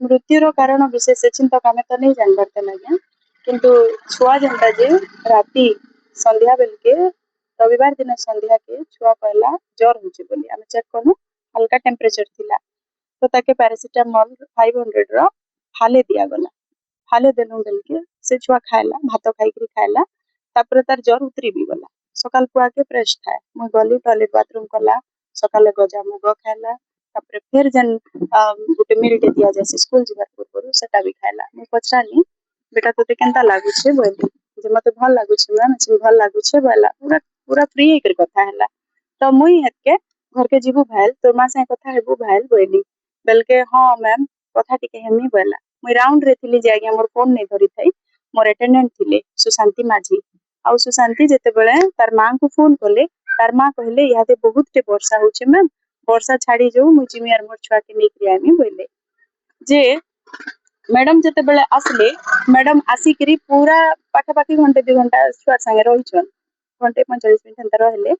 मृत्युर कारण विशेष चिंतक आम तो नहीं जान पारते आज्ञा किंतु छुआ जेनता जे राति संध्या बेलके रविवार दिन संध्या के छुआ कहला ज्वर होची बोली आम चेक कलु हल्का टेम्परेचर थिला तो ताके पैरासिटामोल 500 रो फाले दिया गला फाले देलु बेलके से छुआ खाइला भात खाइकरी खाइला तापर तार ज्वर उतरी भी गला सकाल पुआ के फ्रेश थाए मु गली टॉयलेट बाथरूम कला सकाले गजा मुग खाइला तापर फिर जन गुटे मिलटे दिया जाए स्कूल जीवार पूर्व सेटा भी खाइला मु पछरानी बेटा तोते केनता लागु छे बोली जे मते भल लागु छे मैम से भल लागु छे बोला पूरा पूरा फ्री कर कथा हैला तो मुई हेतके घर के जीवु भाइल तोर मा से कथा हेबु भाइल बोली बलके हां मैम कथा टिके हेमी बोला मुई राउंड रे थिली जे आगे मोर फोन नै धरि थाई मोर अटेंडेंट थिले सुशांति माझी आ सुशांति जेते बेले तार मां को फोन करले तार मां कहले यादे बहुत टे वर्षा होचे मैम वर्षा छाड़ी जो मुई जिमी आर मोर छुआ के नेकरी आमी बोले जे मैडम जेते बेले आसले मैडम आसिकरी पूरा पाखापाखि घंटे 2 घंटा छुआ संगे रहिछन घंटे 45 मिनिट अंतर रहले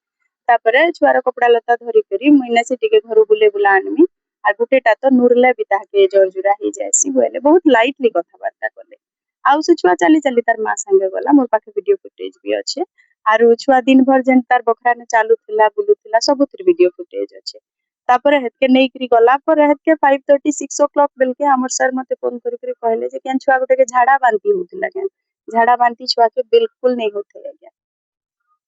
तापरे छुआर कपड़ा लता धरि करी मुइने से टिके घर बुले बुला आनमी आ गुटेटा तो नुरले भी ताके जरजुरा ही जायसी बोले बहुत लाइटली कथा बार्ता करले आउ से छुआ चली चली तार मां संगे गला मोर पाखे वीडियो फुटेज भी अच्छे आरु छुआ दिन भर जेन तार बखरा ने चालू थिला बुलु थिला सबुतिर वीडियो फुटेज अच्छे तापरे हेतके नेकरी गला पर हेतके 5:30 6 o'clock बेलके हमर सर मते फोन करी करी कहले जे केन छुआ गुटे के झाड़ा बांती होतिला केन झाड़ा बांती छुआ के बिल्कुल नहीं होते आज्ञा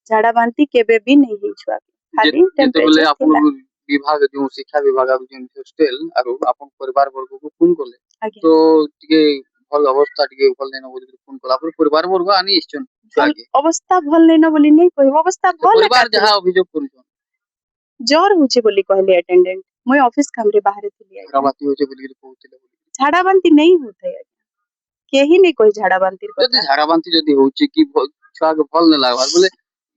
झाड़ा बांती केबे भी नहीं ही छुआ के खाली टेम्परेचर आपन विभाग जो शिक्षा विभाग अब जो हॉस्टल आरो आपन परिवार वर्ग को फोन करले तो टिके भल अवस्था टिके भल नेनो बोली फोन कला पर परिवार वर्ग आनी इछन छुआ के अवस्था भल नेनो बोली नहीं कोई अवस्था भल परिवार जहां अभियोग करूछन ज्वर होचे बोली कहले अटेंडेंट मोय ऑफिस कामरे बाहर थिली झाड़ा बांती होचे बोली कहउतिले झाड़ा बांती नहीं होते केही नहीं कोई झाड़ा बांती जदी झाड़ा बांती जदी होची कि छुआ के भल न लागबार बोले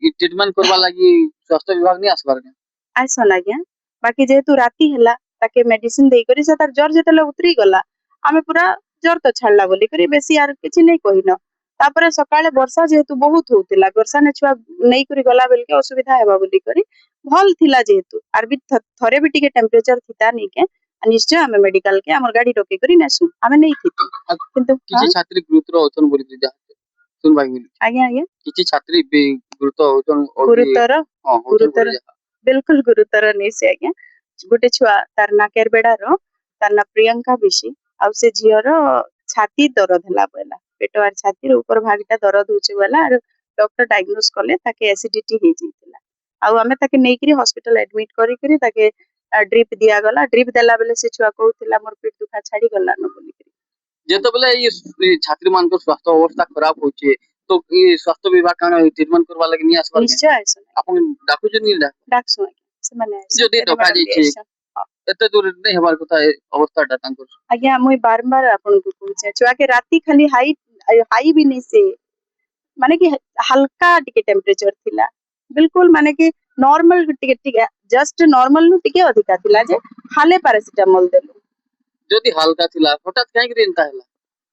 ई ट्रीटमेंट करबा लागि स्वास्थ्य विभाग नहीं आसबार के आइसन आज्ञा बाकी जेहेतु राती हला ताके मेडिसिन देई करी से तार ज्वर जेतले उतरी गला आमे पूरा ज्वर तो छाड़ला बोली करी बेसी यार किछि नहीं कहिनो तापरे सकाळे वर्षा जेहेतु बहुत होतिला वर्षा ने छुआ नहीं करी गला बेल के असुविधा हेबा बोली करी भल थिला जेहेतु आर भी थरे भी टिके टेम्परेचर थिता नहीं के निश्चय हमें मेडिकल के हमर गाड़ी रोके करी नेसु हमें नहीं थिते किंतु किछि छात्री गुरुतर होतन बोली जा सुन भाई बोली आज्ञा आज्ञा किछि छात्री गुरुतर होतन गुरुतर हां गुरुतर बिल्कुल गुरुतर नहीं से आज्ञा गुटे छुआ तार ना केरबेडा रो तार ना प्रियंका बिशी आ से जियर छाती दर्द हला बोला पेट और छाती रे ऊपर भागटा दर्द होचे बोला और डॉक्टर डायग्नोस करले ताके एसिडिटी हे जितला आ हमें ताके नेकरी हॉस्पिटल एडमिट करी करी ताके ड्रिप दिया गला ड्रिप देला बेले से छुआ कहउतिला मोर पेट दुखा छाड़ी गला न बोली जेतो बेले ये छात्री मान को स्वास्थ्य अवस्था खराब होचे तो ये स्वास्थ्य विभाग काना ट्रीटमेंट करबा लागि नहीं आसबार निश्चय आइसन आपन डाकु जे नहीं डाकसु से माने जदी डका जाई छे एते दूर नहीं हमार कथा अवस्था ता तांकर आज्ञा मुई बारंबार आपन को कहूचे छुआ के राती खाली हाई भी नहीं से माने कि हल्का टिके टेम्परेचर थिला बिल्कुल माने कि नॉर्मल टिके टिके जस्ट नॉर्मल नु टिके अधिका थिला जे हाले पैरासिटामोल देलु जदी हल्का थिला हठात काहे कि एंता हला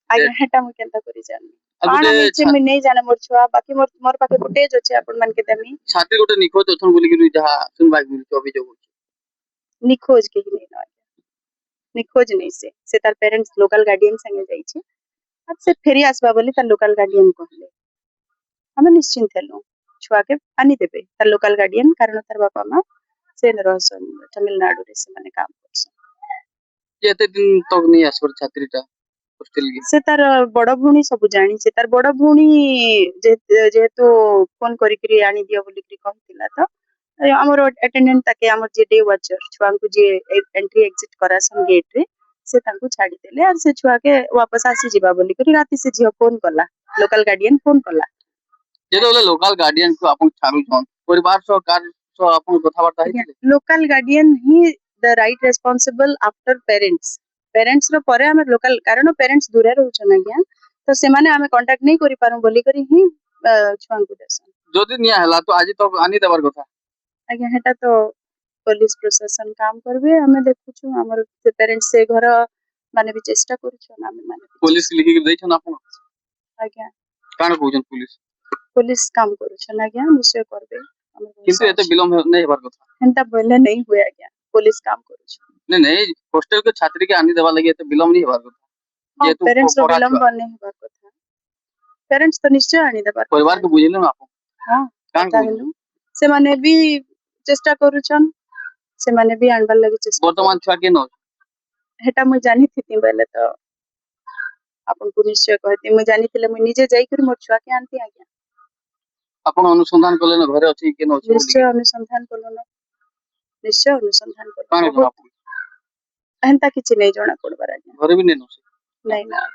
आज्ञा हेटा मु केनता करी जानी पाना नीचे में नहीं जाने मोर छुआ बाकी मोर पाके फुटेज अछि अपन मन के देमी छात्री गोटे निखोज अथन बोली कि जहा सुन भाई बोली तो अभियोग होची निखोज के ही नहीं न निखोज नहीं से तार पेरेंट्स लोकल गार्डियन संगे जाई छे अब से फेरी आसबा बोली तार लोकल गार्डियन कहले हमें निश्चिंत हेलु छुआ के पानी देबे तार लोकल गार्डियन कारण तार बापा मां से न रहसन तमिलनाडु रे से माने काम करसन जेते दिन तक नहीं आसबर छात्रीटा हॉस्टल की से तार बड़ भूणी सब जानी छे तार बड़ भूणी जेहेतु फोन करी करी आनी दियो बोली करी कहतिला तो हमर अटेंडेंट ताके हमर जे डे वाचर छुआ को जे एंट्री एग्जिट करासन गेट रे से तांको छाडी देले और से छुआ के वापस आसी जिबा बोली करी राती से जियो फोन करला लोकल गार्डियन फोन करला जेते बोले लोकल गार्डियन को आपन छाड़ू छन परिवार सह कार्य सह आपन कथा बार्ता हेतिले लोकल गार्डियन ही the right responsible after parents रो परे हम लोकल कारण पेरेंट्स दूरे रहउछन आज्ञा तो से माने हमें कांटेक्ट नहीं करि पारू बोली करी ही छुआ को देसन जदी निया हला तो आज तो आनी देबार कथा आज्ञा हेटा तो पुलिस प्रशासन काम करबे हमें देखुछु हमर पेरेंट्स से घर माने भी चेष्टा करूछु हमें माने पुलिस लिखि के दैछन आपन आज्ञा कान कहउछन पुलिस काम करूछु आज्ञा निश्चय करबे किंतु एते विलंब नहीं हेबार कथा हेंता बोले नहीं हुए आज्ञा पुलिस काम करूछु नहीं नहीं हॉस्टेल के छात्री के आनी देवा लगे तो विलम्ब नहीं हेबार କଥା हां जेतु पेरेंट्स रो पढ़ा विलंब छुआ नहीं हेबार कथा पेरेंट्स तो निश्चय आनी देबार परिवार को बुझिले ना आपण हां कान कथा हेलु से माने भी चेष्टा करूछन से माने भी आनबार लागि चेष्टा वर्तमान छुआ के न हेटा मुई जानी थिति बेले तो आपन को निश्चय कहती मुई जानी थिले मुई निजे जाई कर मोर छुआ के आनती आज्ञा आपण अनुसंधान कले न घरे अछि के न अछि निश्चय अनुसंधान कलो न निश्चय अनुसंधान कान कलो आपण एंता किछि नै जणा पड़बार आज्ञा घरे भी नहीं न नै ना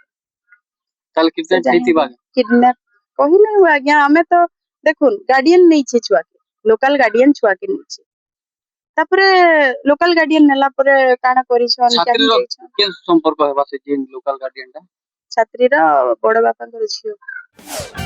ताल कितने थैती बा किडनैप कहिले हो आज्ञा हमें तो देखुन गार्डियन नै छे छुआ के लोकल गार्डियन छुआ के नै छे तापरे लोकल गार्डियन नेला परे काना करिछन छात्री काहे रो दैछन के संपर्क हेबा से जे लोकल गार्डियन टा छात्री रा बड़ बापा कर झियो